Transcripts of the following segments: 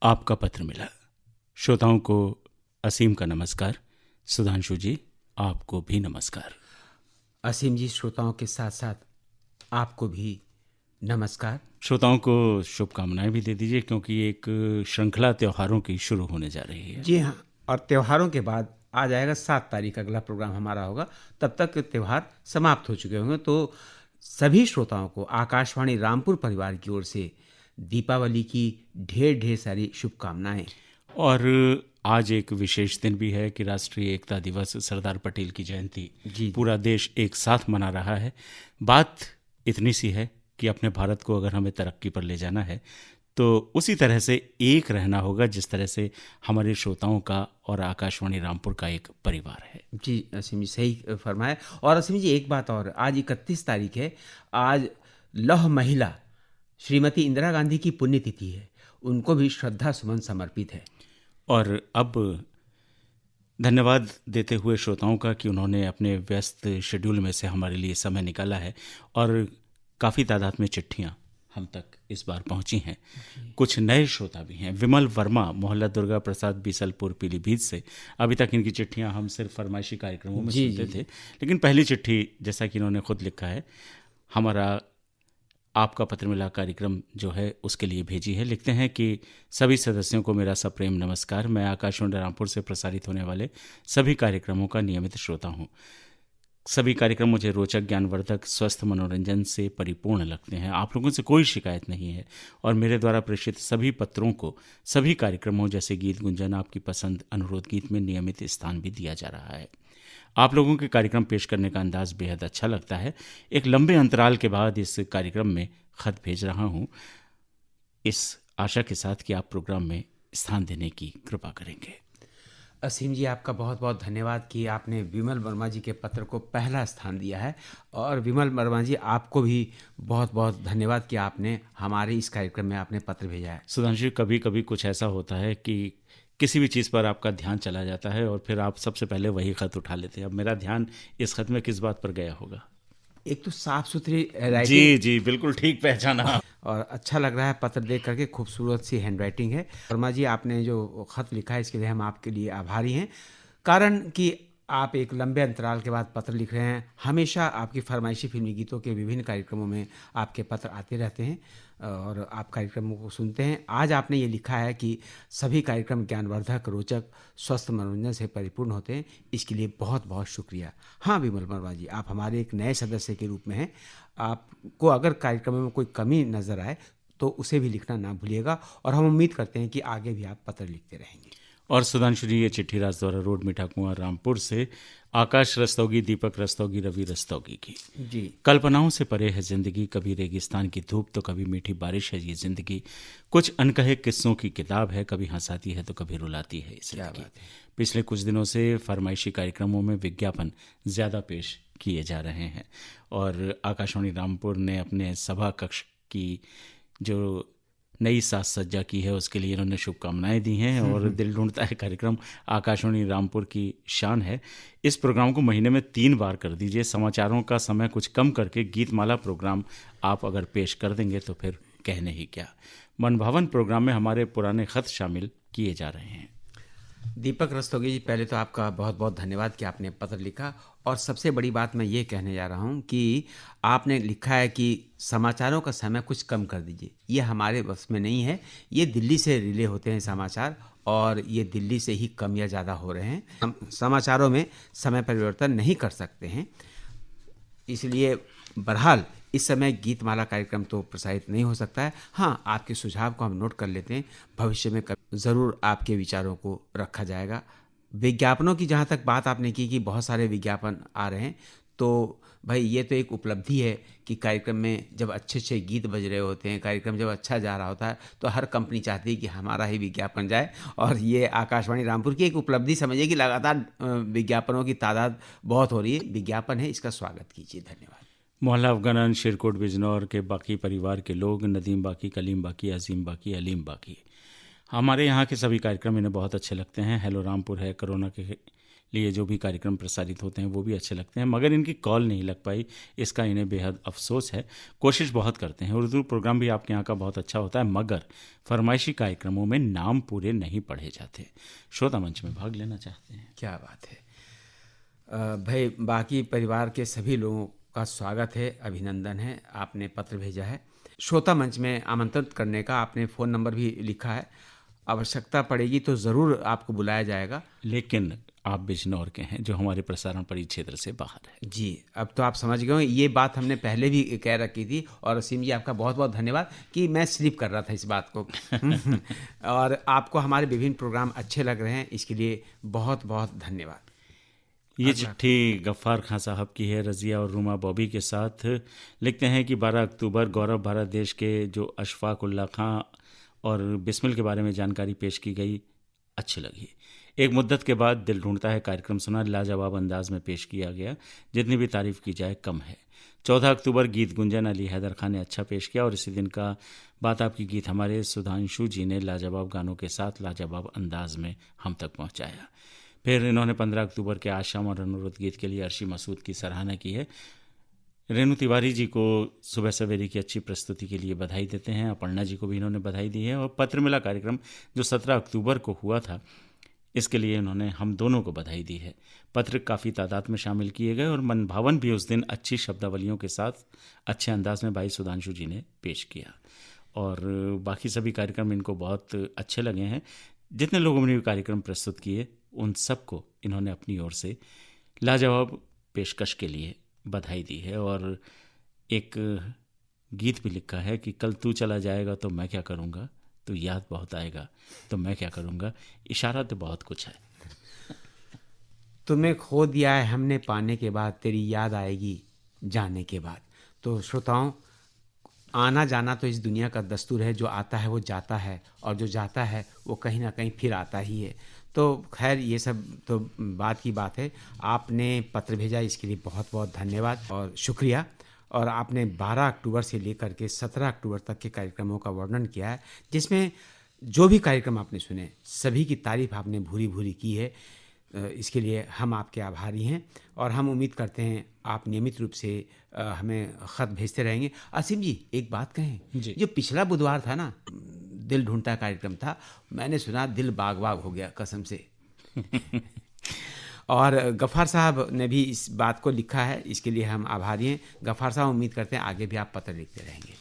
आपका पत्र मिला। श्रोताओं को असीम का नमस्कार। सुधांशु जी, आपको भी नमस्कार। असीम जी, श्रोताओं के साथ साथ आपको भी नमस्कार। श्रोताओं को शुभकामनाएं भी दे दीजिए, क्योंकि एक श्रृंखला त्योहारों की शुरू होने जा रही है। जी हाँ, और त्योहारों के बाद आ जाएगा 7 तारीख, अगला प्रोग्राम हमारा होगा। तब तक त्यौहार समाप्त हो चुके होंगे। तो सभी श्रोताओं को आकाशवाणी रामपुर परिवार की ओर से दीपावली की ढेर ढेर सारी शुभकामनाएं। और आज एक विशेष दिन भी है कि राष्ट्रीय एकता दिवस, सरदार पटेल की जयंती जी। पूरा देश एक साथ मना रहा है। बात इतनी सी है कि अपने भारत को अगर हमें तरक्की पर ले जाना है तो उसी तरह से एक रहना होगा जिस तरह से हमारे श्रोताओं का और आकाशवाणी रामपुर का एक परिवार है। जी असीम जी, सही फरमाया। और असीम जी, एक बात और, आज 31 तारीख है। आज लौह महिला श्रीमती इंदिरा गांधी की पुण्यतिथि है। उनको भी श्रद्धा सुमन समर्पित है। और अब धन्यवाद देते हुए श्रोताओं का कि उन्होंने अपने व्यस्त शेड्यूल में से हमारे लिए समय निकाला है, और काफ़ी तादाद में चिट्ठियाँ हम तक इस बार पहुंची हैं। कुछ नए श्रोता भी हैं। विमल वर्मा, मोहल्ला दुर्गा प्रसाद, बीसलपुर, पीलीभीत से। अभी तक इनकी चिट्ठियां हम सिर्फ फरमाइशी कार्यक्रमों में सुनते थे, लेकिन पहली चिट्ठी, जैसा कि इन्होंने खुद लिखा है, हमारा आपका पत्र मिला कार्यक्रम जो है उसके लिए भेजी है। लिखते हैं कि सभी सदस्यों को मेरा सप्रेम नमस्कार। मैं आकाशवाणी रामपुर से प्रसारित होने वाले सभी कार्यक्रमों का नियमित श्रोता हूँ। सभी कार्यक्रम मुझे रोचक, ज्ञानवर्धक, स्वस्थ, मनोरंजन से परिपूर्ण लगते हैं। आप लोगों से कोई शिकायत नहीं है, और मेरे द्वारा प्रेषित सभी पत्रों को सभी कार्यक्रमों जैसे गीत गुंजन, आपकी पसंद, अनुरोध गीत में नियमित स्थान भी दिया जा रहा है। आप लोगों के कार्यक्रम पेश करने का अंदाज बेहद अच्छा लगता है। एक लंबे अंतराल के बाद इस कार्यक्रम में खत भेज रहा हूँ, इस आशा के साथ कि आप प्रोग्राम में स्थान देने की कृपा करेंगे। असीम जी, आपका बहुत बहुत धन्यवाद कि आपने विमल वर्मा जी के पत्र को पहला स्थान दिया है। और विमल वर्मा जी, आपको भी बहुत बहुत धन्यवाद कि आपने हमारे इस कार्यक्रम में आपने पत्र भेजा है। सुधांशु, कभी कभी कुछ ऐसा होता है कि किसी भी चीज़ पर आपका ध्यान चला जाता है और फिर आप सबसे पहले वही खत उठा लेते हैं। अब मेरा ध्यान इस खत में किस बात पर गया होगा? एक तो साफ सुथरी राइटिंग। जी जी, बिल्कुल ठीक पहचाना। और अच्छा लग रहा है पत्र देख करके, खूबसूरत सी हैंडराइटिंग है। वर्मा जी, आपने जो खत लिखा है इसके लिए हम आपके लिए आभारी हैं। कारण कि आप एक लंबे अंतराल के बाद पत्र लिख रहे हैं। हमेशा आपकी फरमाइशी फिल्मी गीतों के विभिन्न कार्यक्रमों में आपके पत्र आते रहते हैं और आप कार्यक्रमों को सुनते हैं। आज आपने ये लिखा है कि सभी कार्यक्रम ज्ञानवर्धक, रोचक, स्वस्थ, मनोरंजन से परिपूर्ण होते हैं। इसके लिए बहुत बहुत शुक्रिया। हाँ विमल वर्मा जी, आप हमारे एक नए सदस्य के रूप में हैं। आपको अगर कार्यक्रम में कोई कमी नज़र आए तो उसे भी लिखना ना भूलिएगा, और हम उम्मीद करते हैं कि आगे भी आप पत्र लिखते रहेंगे। और सुधांशु जी, ये चिट्ठी राजद्वारा रोड, मीठा कुआं, रामपुर से आकाश रस्तोगी, दीपक रस्तोगी, रवि रस्तोगी की। जी। कल्पनाओं से परे है जिंदगी, कभी रेगिस्तान की धूप तो कभी मीठी बारिश है ये जिंदगी। कुछ अनकहे किस्सों की किताब है, कभी हंसाती है तो कभी रुलाती है जिंदगी। पिछले कुछ दिनों से फरमाइशी कार्यक्रमों में विज्ञापन ज़्यादा पेश किए जा रहे हैं, और आकाशवाणी रामपुर ने अपने सभा कक्ष की जो नई साज सज्जा की है उसके लिए इन्होंने शुभकामनाएं दी हैं। और दिल ढूंढता है कार्यक्रम आकाशवाणी रामपुर की शान है। इस प्रोग्राम को महीने में 3 बार कर दीजिए। समाचारों का समय कुछ कम करके गीतमाला प्रोग्राम आप अगर पेश कर देंगे तो फिर कहने ही क्या। मनभावन प्रोग्राम में हमारे पुराने खत शामिल किए जा रहे हैं। दीपक रस्तोगी जी, पहले तो आपका बहुत बहुत धन्यवाद कि आपने पत्र लिखा। और सबसे बड़ी बात मैं ये कहने जा रहा हूँ कि आपने लिखा है कि समाचारों का समय कुछ कम कर दीजिए। ये हमारे बस में नहीं है। ये दिल्ली से रिले होते हैं समाचार, और ये दिल्ली से ही कम या ज़्यादा हो रहे हैं। हम समाचारों में समय परिवर्तन नहीं कर सकते हैं। इसलिए बहरहाल इस समय गीतमाला कार्यक्रम तो प्रसारित नहीं हो सकता है। हाँ, आपके सुझाव को हम नोट कर लेते हैं। भविष्य में ज़रूर आपके विचारों को रखा जाएगा। विज्ञापनों की जहाँ तक बात आपने की कि बहुत सारे विज्ञापन आ रहे हैं, तो भाई ये तो एक उपलब्धि है कि कार्यक्रम में जब अच्छे अच्छे गीत बज रहे होते हैं, कार्यक्रम जब अच्छा जा रहा होता है, तो हर कंपनी चाहती है कि हमारा ही विज्ञापन जाए। और ये आकाशवाणी रामपुर की एक उपलब्धि समझिए कि लगातार विज्ञापनों की तादाद बहुत हो रही है। विज्ञापन है, इसका स्वागत कीजिए। धन्यवाद। मोहल्ला अफगान, शिरकोट, बिजनौर के बाकी परिवार के लोग, नदीम बाकी, कलीम बाकी, अजीम बाकी, अलीम बाकी, हमारे यहाँ के सभी कार्यक्रम इन्हें बहुत अच्छे लगते हैं। हेलो रामपुर है, कोरोना के लिए जो भी कार्यक्रम प्रसारित होते हैं वो भी अच्छे लगते हैं, मगर इनकी कॉल नहीं लग पाई, इसका इन्हें बेहद अफसोस है। कोशिश बहुत करते हैं, उर्दू प्रोग्राम भी आपके यहाँ का बहुत अच्छा होता है, मगर फरमाइशी कार्यक्रमों में नाम पूरे नहीं पढ़े जाते। श्रोता मंच में भाग लेना चाहते हैं। क्या बात है भाई, बाकी परिवार के सभी लोगों का स्वागत है, अभिनंदन है। आपने पत्र भेजा है, श्रोता मंच में आमंत्रित करने का आपने फ़ोन नंबर भी लिखा है। आवश्यकता पड़ेगी तो ज़रूर आपको बुलाया जाएगा। लेकिन आप बिजनौर के हैं, जो हमारे प्रसारण परिक्षेत्र से बाहर है। जी, अब तो आप समझ गए हो, ये बात हमने पहले भी कह रखी थी। और असीम जी, आपका बहुत बहुत धन्यवाद कि मैं स्लिप कर रहा था इस बात को। और आपको हमारे विभिन्न प्रोग्राम अच्छे लग रहे हैं, इसके लिए बहुत बहुत धन्यवाद। ये चिट्ठी गफ्फार खां साहब की है, रज़िया और रूमा बॉबी के साथ। लिखते हैं कि 12 अक्टूबर गौरव भारत देश के जो अशफाक उल्लाह खां और बिस्मिल के बारे में जानकारी पेश की गई, अच्छी लगी। एक मुद्दत के बाद दिल ढूंढता है कार्यक्रम सुना, लाजवाब अंदाज में पेश किया गया, जितनी भी तारीफ की जाए कम है। 14 अक्टूबर गीत गुंजन अली हैदर खान ने अच्छा पेश किया, और इसी दिन का बात आपकी गीत हमारे सुधांशु जी ने लाजवाब गानों के साथ लाजवाब अंदाज में हम तक पहुंचाया। फिर इन्होंने 15 अक्टूबर के आशाम और अनुरोध गीत के लिए अर्शी मसूद की सराहना की है। रेणु तिवारी जी को सुबह सवेरे की अच्छी प्रस्तुति के लिए बधाई देते हैं। अपर्णा जी को भी इन्होंने बधाई दी है। और पत्र मिला कार्यक्रम जो 17 अक्टूबर को हुआ था, इसके लिए इन्होंने हम दोनों को बधाई दी है। पत्र काफ़ी तादाद में शामिल किए गए और मनभावन भी उस दिन अच्छी शब्दावलियों के साथ अच्छे अंदाज में भाई सुधांशु जी ने पेश किया। और बाकी सभी कार्यक्रम इनको बहुत अच्छे लगे हैं। जितने लोगों ने भी कार्यक्रम प्रस्तुत किए, उन सबको इन्होंने अपनी ओर से लाजवाब पेशकश के लिए बधाई दी है। और एक गीत भी लिखा है कि कल तू चला जाएगा तो मैं क्या करूँगा, तो याद बहुत आएगा तो मैं क्या करूँगा। इशारा तो बहुत कुछ है। तुम्हें खो दिया है हमने पाने के बाद, तेरी याद आएगी जाने के बाद। तो श्रोताओं, आना जाना तो इस दुनिया का दस्तूर है। जो आता है वो जाता है, और जो जाता है वो कहीं ना कहीं फिर आता ही है। तो खैर, ये सब तो बात की बात है। आपने पत्र भेजा, इसके लिए बहुत बहुत धन्यवाद और शुक्रिया। और आपने 12 अक्टूबर से लेकर के 17 अक्टूबर तक के कार्यक्रमों का वर्णन किया है, जिसमें जो भी कार्यक्रम आपने सुने, सभी की तारीफ आपने भूरी भूरी की है। इसके लिए हम आपके आभारी हैं, और हम उम्मीद करते हैं आप नियमित रूप से हमें ख़त भेजते रहेंगे। असीम जी, एक बात कहें जी, जो पिछला बुधवार था ना, दिल ढूंढता कार्यक्रम था, मैंने सुना दिल बाग बाग हो गया कसम से। और गफ़ार साहब ने भी इस बात को लिखा है, इसके लिए हम आभारी हैं। गफ़ार साहब, उम्मीद करते हैं आगे भी आप पत्र लिखते रहेंगे।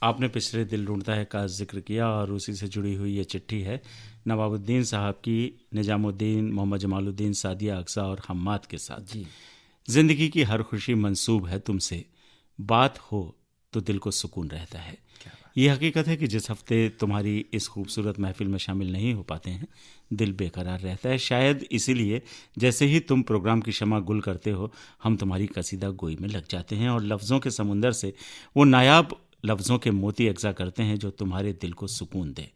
आपने पिछले दिल ढूंढता है का जिक्र किया, और उसी से जुड़ी हुई ये चिट्ठी है नवाबुद्दीन साहब की, निजामुद्दीन, मोहम्मद जमालुद्दीन, सादिया अक्सा और हम्माद के साथ। जी, जिंदगी की हर खुशी मंसूब है तुमसे, बात हो तो दिल को सुकून रहता है। ये हकीकत है कि जिस हफ्ते तुम्हारी इस खूबसूरत महफिल में शामिल नहीं हो पाते हैं, दिल बेकरार रहता है। शायद इसीलिए जैसे ही तुम प्रोग्राम की शमा गुल करते हो, हम तुम्हारी कसीदा गोई में लग जाते हैं, और लफ्ज़ों के समुंदर से वो नायाब लफ्ज़ों के मोती अगजा करते हैं जो तुम्हारे दिल को सुकून दे,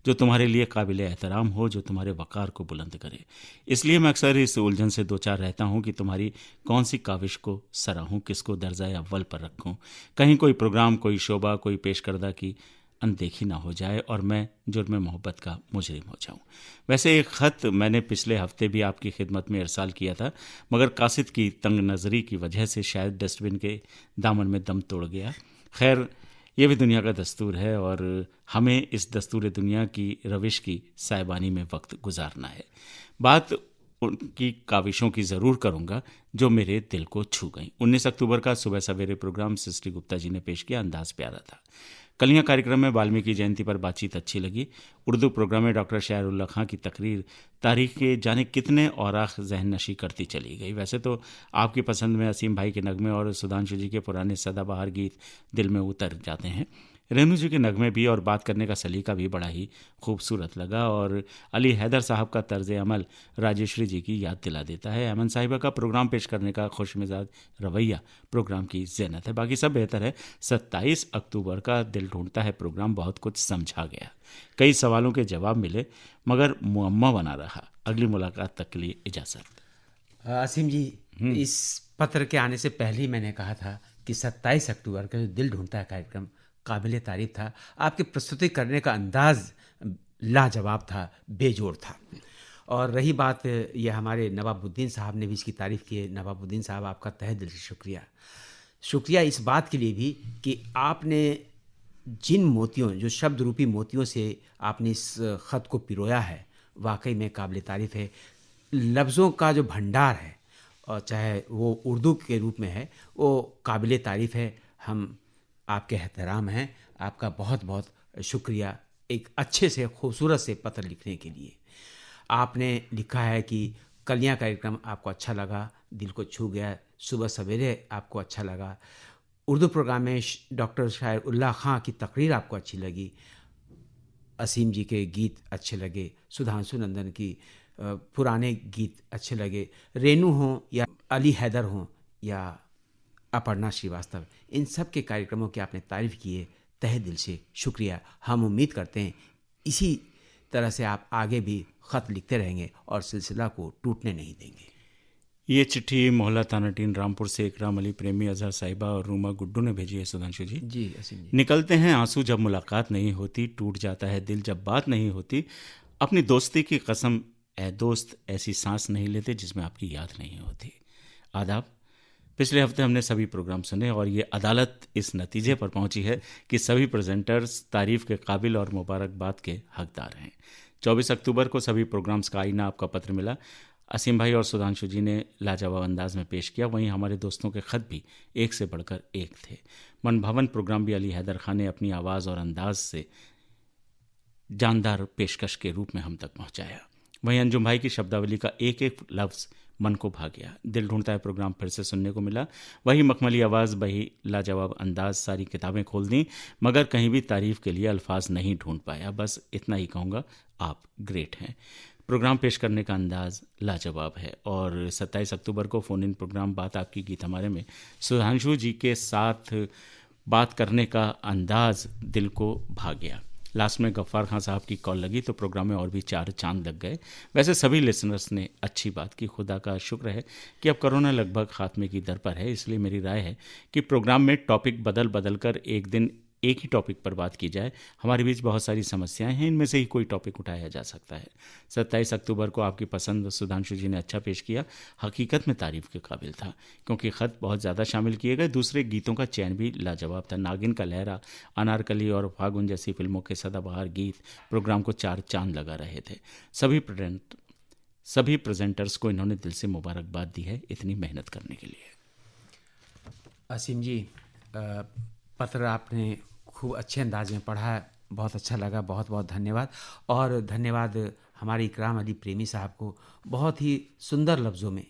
जो तुम्हारे लिए काबिल एहतराम हो, जो तुम्हारे वक़ार को बुलंद करे। इसलिए मैं अक्सर इस उलझन से दो चार रहता हूँ कि तुम्हारी कौन सी काविश को सराहूँ, किसको दर्जा अव्वल पर रखूँ। कहीं कोई प्रोग्राम, कोई शोबा, कोई पेशकर्दा की अनदेखी ना हो जाए और मैं जुर्म मोहब्बत का मुजरिम हो जाऊं। वैसे एक ख़त मैंने पिछले हफ्ते भी आपकी खिदमत में इरसाल किया था, मगर कासिद की तंग नज़री की वजह से शायद डस्टबिन के दामन में दम तोड़ गया। खैर, ये भी दुनिया का दस्तूर है, और हमें इस दस्तूर दुनिया की रविश की सायबानी में वक्त गुजारना है। बात उनकी काविशों की ज़रूर करूँगा जो मेरे दिल को छू गई। 19 अक्टूबर का सुबह सवेरे प्रोग्राम सृष्टि गुप्ता जी ने पेश किया, अंदाज प्यारा था। कलियां कार्यक्रम में वाल्मीकि जयंती पर बातचीत अच्छी लगी। उर्दू प्रोग्राम में डॉक्टर शायरुल्लाह खां की तकरीर तारीख के जाने कितने औराख जहन नशी करती चली गई। वैसे तो आपकी पसंद में असीम भाई के नगमे और सुधांशु जी के पुराने सदाबहार गीत दिल में उतर जाते हैं। रेणु जी के नगमे भी और बात करने का सलीका भी बड़ा ही खूबसूरत लगा, और अली हैदर साहब का तर्ज अमल राजेश्वरी जी की याद दिला देता है। अमन साहिबा का प्रोग्राम पेश करने का खुश मिजाज रवैया प्रोग्राम की ज़ीनत है। बाकी सब बेहतर है। 27 अक्टूबर का दिल ढूंढता है प्रोग्राम बहुत कुछ समझा गया, कई सवालों के जवाब मिले, मगर मुअम्मा बना रहा। अगली मुलाकात तक के लिए इजाज़त। आसिम जी, इस पत्र के आने से पहले ही मैंने कहा था कि 27 अक्टूबर का जो दिल ढूंढता है कार्यक्रम काबिल तारीफ था। आपकी प्रस्तुति करने का अंदाज लाजवाब था, बेजोड़ था। और रही बात ये हमारे नवाबुद्दीन साहब ने भी इसकी तारीफ़ की है। नवाबुद्दीन साहब, आपका तहे दिल से शुक्रिया। शुक्रिया इस बात के लिए भी कि आपने जिन मोतियों, जो शब्द रूपी मोतियों से आपने इस ख़त को पिरोया है, वाकई में काबिल तारीफ़ है। लफ्ज़ों का जो भंडार है, और चाहे वो उर्दू के रूप में है, वो काबिल तारीफ़ है। हम आपके एहतराम हैं, आपका बहुत बहुत शुक्रिया एक अच्छे से खूबसूरत से पत्र लिखने के लिए। आपने लिखा है कि कलियाँ कार्यक्रम आपको अच्छा लगा, दिल को छू गया, सुबह सवेरे आपको अच्छा लगा, उर्दू प्रोग्राम में डॉक्टर शायर उल्लाह खां की तकरीर आपको अच्छी लगी, असीम जी के गीत अच्छे लगे, सुधांशु नंदन की पुराने गीत अच्छे लगे, रेनू हों या अली हैदर हों या अपर्णा श्रीवास्तव, इन सब के कार्यक्रमों की आपने तारीफ़ की है। तहे दिल से शुक्रिया। हम उम्मीद करते हैं इसी तरह से आप आगे भी ख़त लिखते रहेंगे और सिलसिला को टूटने नहीं देंगे। ये चिट्ठी मोहल्ला तानाटीन रामपुर से इकराम अली प्रेमी, अजहर साहिबा और रूमा गुड्डू ने भेजी है। सुधांशु जी, जी असीम जी। निकलते हैं आंसू जब मुलाकात नहीं होती, टूट जाता है दिल जब बात नहीं होती, अपनी दोस्ती की कसम ए दोस्त, ऐसी सांस नहीं लेते जिसमें आपकी याद नहीं होती। आदाब। पिछले हफ्ते हमने सभी प्रोग्राम सुने और ये अदालत इस नतीजे पर पहुंची है कि सभी प्रेजेंटर्स तारीफ के काबिल और मुबारकबाद के हकदार हैं। 24 अक्टूबर को सभी प्रोग्राम्स का आईना आपका पत्र मिला। असीम भाई और सुधांशु जी ने लाजवाब अंदाज में पेश किया। वहीं हमारे दोस्तों के खत भी एक से बढ़कर एक थे। मन भवन प्रोग्राम भी अली हैदर खान ने अपनी आवाज़ और अंदाज से जानदार पेशकश के रूप में हम तक पहुंचाया। वहीं अंजुम भाई की शब्दावली का एक एक लफ्ज़ मन को भा गया। दिल ढूंढता है प्रोग्राम फिर से सुनने को मिला। वही मखमली आवाज़, वही लाजवाब अंदाज, सारी किताबें खोल दी, मगर कहीं भी तारीफ़ के लिए अल्फाज नहीं ढूंढ पाया। बस इतना ही कहूँगा, आप ग्रेट हैं। प्रोग्राम पेश करने का अंदाज लाजवाब है। और 27 अक्टूबर को फ़ोन इन प्रोग्राम बात आपकी गीत हमारे में सुधांशु जी के साथ बात करने का अंदाज दिल को भा गया। लास्ट में गफ्फार खान साहब की कॉल लगी तो प्रोग्राम में और भी 4 चांद लग गए। वैसे सभी लिसनर्स ने अच्छी बात की। खुदा का शुक्र है कि अब कोरोना लगभग खात्मे की दर पर है, इसलिए मेरी राय है कि प्रोग्राम में टॉपिक बदल बदल कर एक दिन एक ही टॉपिक पर बात की जाए। हमारे बीच बहुत सारी समस्याएं हैं, इनमें से ही कोई टॉपिक उठाया जा सकता है। 27 अक्टूबर को आपकी पसंद सुधांशु जी ने अच्छा पेश किया, हकीकत में तारीफ के काबिल था, क्योंकि ख़त बहुत ज़्यादा शामिल किए गए। दूसरे गीतों का चयन भी लाजवाब था। नागिन का लहरा, अनारकली और फागुन जैसी फिल्मों के सदाबहार गीत प्रोग्राम को 4 चांद लगा रहे थे। सभी प्रेजेंटर्स को इन्होंने दिल से मुबारकबाद दी है इतनी मेहनत करने के लिए। असीम जी, पत्र आपने खूब अच्छे अंदाज में पढ़ा, बहुत अच्छा लगा, बहुत बहुत धन्यवाद। और धन्यवाद हमारे इकराम अली प्रेमी साहब को, बहुत ही सुंदर लफ्ज़ों में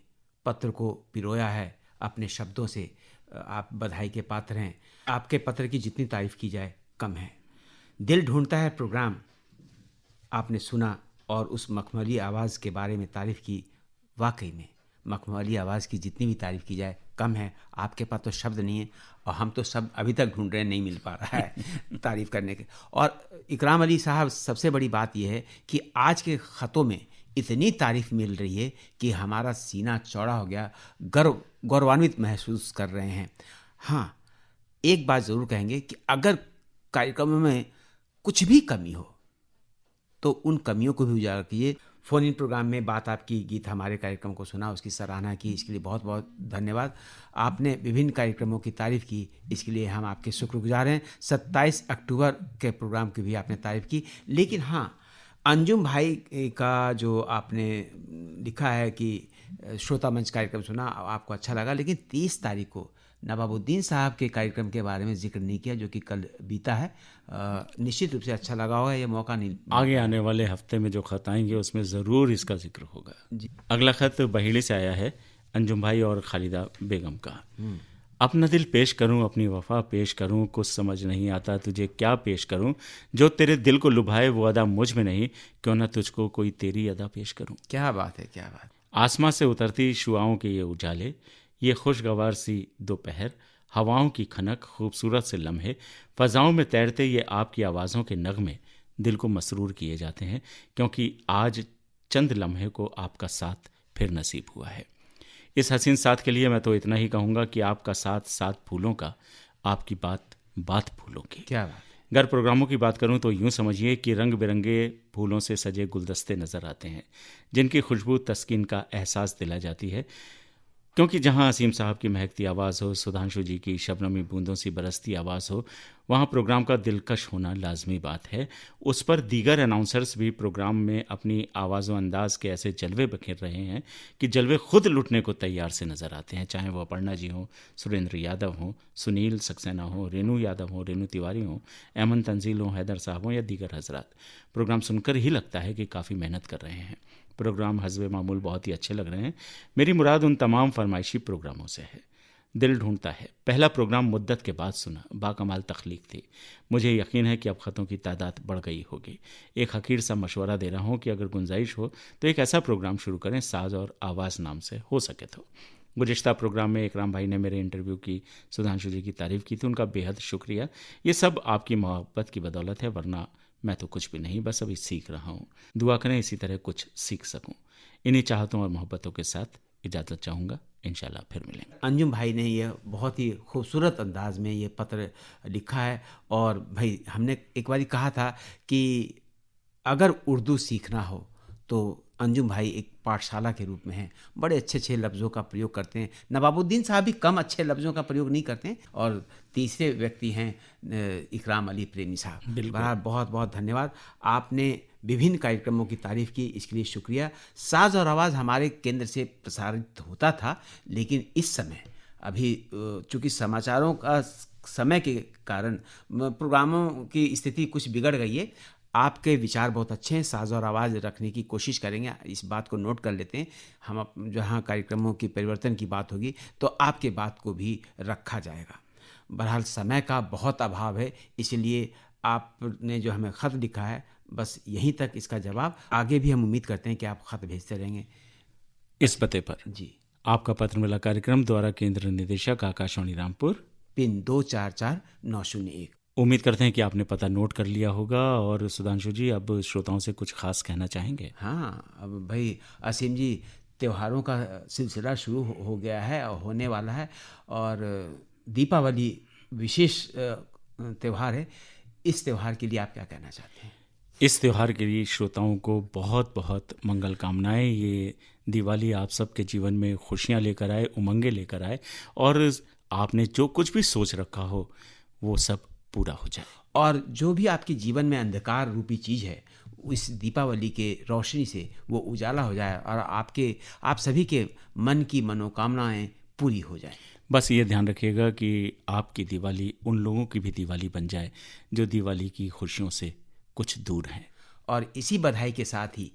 पत्र को पिरोया है अपने शब्दों से। आप बधाई के पात्र हैं। आपके पत्र की जितनी तारीफ़ की जाए कम है। दिल ढूंढता है प्रोग्राम आपने सुना और उस मखमली आवाज़ के बारे में तारीफ़ की। वाकई में मखमली आवाज़ की जितनी भी तारीफ़ की जाए कम है। आपके पास तो शब्द नहीं है और हम तो शब्द अभी तक ढूंढ रहे हैं, नहीं मिल पा रहा है तारीफ़ करने के। और इकराम अली साहब, सबसे बड़ी बात यह है कि आज के ख़तों में इतनी तारीफ़ मिल रही है कि हमारा सीना चौड़ा हो गया, गौरवान्वित महसूस कर रहे हैं। हाँ, एक बात ज़रूर कहेंगे कि अगर कार्यक्रमों में कुछ भी कमी हो तो उन कमियों को भी उजागर कीजिए। फ़ोन इन प्रोग्राम में बात आपकी गीत हमारे कार्यक्रम को सुना, उसकी सराहना की, इसके लिए बहुत बहुत धन्यवाद। आपने विभिन्न कार्यक्रमों की तारीफ़ की, इसके लिए हम आपके शुक्रगुजार हैं। 27 अक्टूबर के प्रोग्राम की भी आपने तारीफ़ की। लेकिन हाँ, अंजुम भाई का जो आपने लिखा है कि श्रोता मंच कार्यक्रम सुना, आपको अच्छा लगा, लेकिन 30 तारीख को नवाबुद्दीन साहब के कार्यक्रम के बारे में जिक्र नहीं किया, जो कि कल बीता है। निश्चित रूप से अच्छा लगा होगा, ये मौका नहीं। आगे आने वाले हफ्ते में जो खत आएंगे उसमें ज़रूर इसका जिक्र होगा जी। अगला खत बहेड़ी से आया है, अंजुम भाई और खालिदा बेगम का। अपना दिल पेश करूं, अपनी वफा पेश करूं, कुछ समझ नहीं आता तुझे क्या पेश करूं, जो तेरे दिल को लुभाए वो अदा मुझ में नहीं, क्यों ना तुझको कोई तेरी अदा पेश करूं। क्या बात है, क्या बात। आसमां से उतरती शुआओं के ये उजाले, ये खुशगवार सी दोपहर, हवाओं की खनक, खूबसूरत से लम्हे, फ़ज़ाओं में तैरते ये आपकी आवाज़ों के नगमे दिल को मसरूर किए जाते हैं, क्योंकि आज चंद लम्हे को आपका साथ फिर नसीब हुआ है। इस हसीन साथ के लिए मैं तो इतना ही कहूँगा कि आपका साथ साथ फूलों का, आपकी बात बात फूलों की। क्या बात। घर प्रोग्रामों की बात करूं तो यूं समझिए कि रंग बिरंगे फूलों से सजे गुलदस्ते नज़र आते हैं, जिनकी खुशबू तस्कीन का एहसास दिला जाती है। क्योंकि जहां असीम साहब की महकती आवाज़ हो, सुधांशु जी की शबनमी बूंदों सी बरसती आवाज़ हो, वहां प्रोग्राम का दिलकश होना लाजमी बात है। उस पर दीगर अनाउंसर्स भी प्रोग्राम में अपनी आवाज़ व अंदाज के ऐसे जलवे बखेर रहे हैं कि जलवे खुद लुटने को तैयार से नज़र आते हैं। चाहे वो अपर्णा जी हों, सुरेंद्र यादव हों, सुनील सक्सेना हो, रेणु यादव हो, रेणु तिवारी हों, अमन तंजील हों, हैदर साहब हों या दीगर हजरात। प्रोग्राम सुनकर ही लगता है कि काफ़ी मेहनत कर रहे हैं। प्रोग्राम हस्बे मामूल बहुत ही अच्छे लग रहे हैं। मेरी मुराद उन तमाम फरमाइशी प्रोग्रामों से है। दिल ढूंढता है पहला प्रोग्राम मुद्दत के बाद सुना, बाकमाल तख्लीक थी। मुझे यकीन है कि अब ख़तों की तादाद बढ़ गई होगी। एक हकीर सा मशवरा दे रहा हूँ कि अगर गुंजाइश हो तो एक ऐसा प्रोग्राम शुरू करें, साज और आवाज़ नाम से, हो सके तो। गुज़िश्ता प्रोग्राम में इकराम भाई ने मेरे इंटरव्यू की सुधांशु जी की तारीफ़ की थी, उनका बेहद शुक्रिया। ये सब आपकी मोहब्बत की बदौलत है, वरना मैं तो कुछ भी नहीं, बस अभी सीख रहा हूँ। दुआ करें इसी तरह कुछ सीख सकूँ। इन्हीं चाहतों और मोहब्बतों के साथ इजाज़त चाहूँगा। इंशाल्लाह फिर मिलेंगे। अंजुम भाई ने यह बहुत ही खूबसूरत अंदाज में ये पत्र लिखा है। और भाई हमने एक बार कहा था कि अगर उर्दू सीखना हो तो अंजुम भाई एक पाठशाला के रूप में हैं। बड़े अच्छे अच्छे लफ्ज़ों का प्रयोग करते हैं। नवाबुद्दीन साहब भी कम अच्छे लफ्ज़ों का प्रयोग नहीं करते हैं। और तीसरे व्यक्ति हैं इकराम अली प्रेमी साहब। बहरहाल बहुत बहुत धन्यवाद। आपने विभिन्न कार्यक्रमों की तारीफ़ की, इसके लिए शुक्रिया। साज और आवाज़ हमारे केंद्र से प्रसारित होता था, लेकिन इस समय अभी चूँकि समाचारों का समय के कारण प्रोग्रामों की स्थिति कुछ बिगड़ गई है। आपके विचार बहुत अच्छे हैं, साज और आवाज़ रखने की कोशिश करेंगे, इस बात को नोट कर लेते हैं। हम जहाँ कार्यक्रमों की परिवर्तन की बात होगी तो आपके बात को भी रखा जाएगा। बहरहाल समय का बहुत अभाव है, इसलिए आपने जो हमें ख़त लिखा है बस यहीं तक इसका जवाब। आगे भी हम उम्मीद करते हैं कि आप ख़त भेजते रहेंगे इस पते पर। जी, आपका पत्र मिला कार्यक्रम द्वारा केंद्र निदेशक आकाशवाणी रामपुर, पिन 244901। उम्मीद करते हैं कि आपने पता नोट कर लिया होगा। और सुधांशु जी, अब श्रोताओं से कुछ खास कहना चाहेंगे? हाँ, अब भाई असीम जी, त्योहारों का सिलसिला शुरू हो गया है और होने वाला है। और दीपावली विशेष त्यौहार है। इस त्यौहार के लिए आप क्या कहना चाहते हैं? इस त्यौहार के लिए श्रोताओं को बहुत बहुत मंगल कामनाएं। ये दिवाली आप सबके जीवन में खुशियां लेकर आए, उमंगें लेकर आए, और आपने जो कुछ भी सोच रखा हो वो सब पूरा हो जाए। और जो भी आपके जीवन में अंधकार रूपी चीज़ है, इस दीपावली के रोशनी से वो उजाला हो जाए और आप सभी के मन की मनोकामनाएं पूरी हो जाए। बस ये ध्यान रखिएगा कि आपकी दिवाली उन लोगों की भी दिवाली बन जाए जो दिवाली की खुशियों से कुछ दूर हैं। और इसी बधाई के साथ ही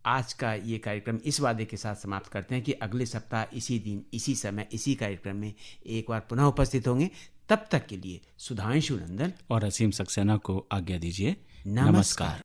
आज का ये कार्यक्रम इस वादे के साथ समाप्त करते हैं कि अगले सप्ताह इसी दिन, इसी समय, इसी कार्यक्रम में एक बार पुनः उपस्थित होंगे। तब तक के लिए सुधांशु नंदन और असीम सक्सेना को आज्ञा दीजिए। नमस्कार।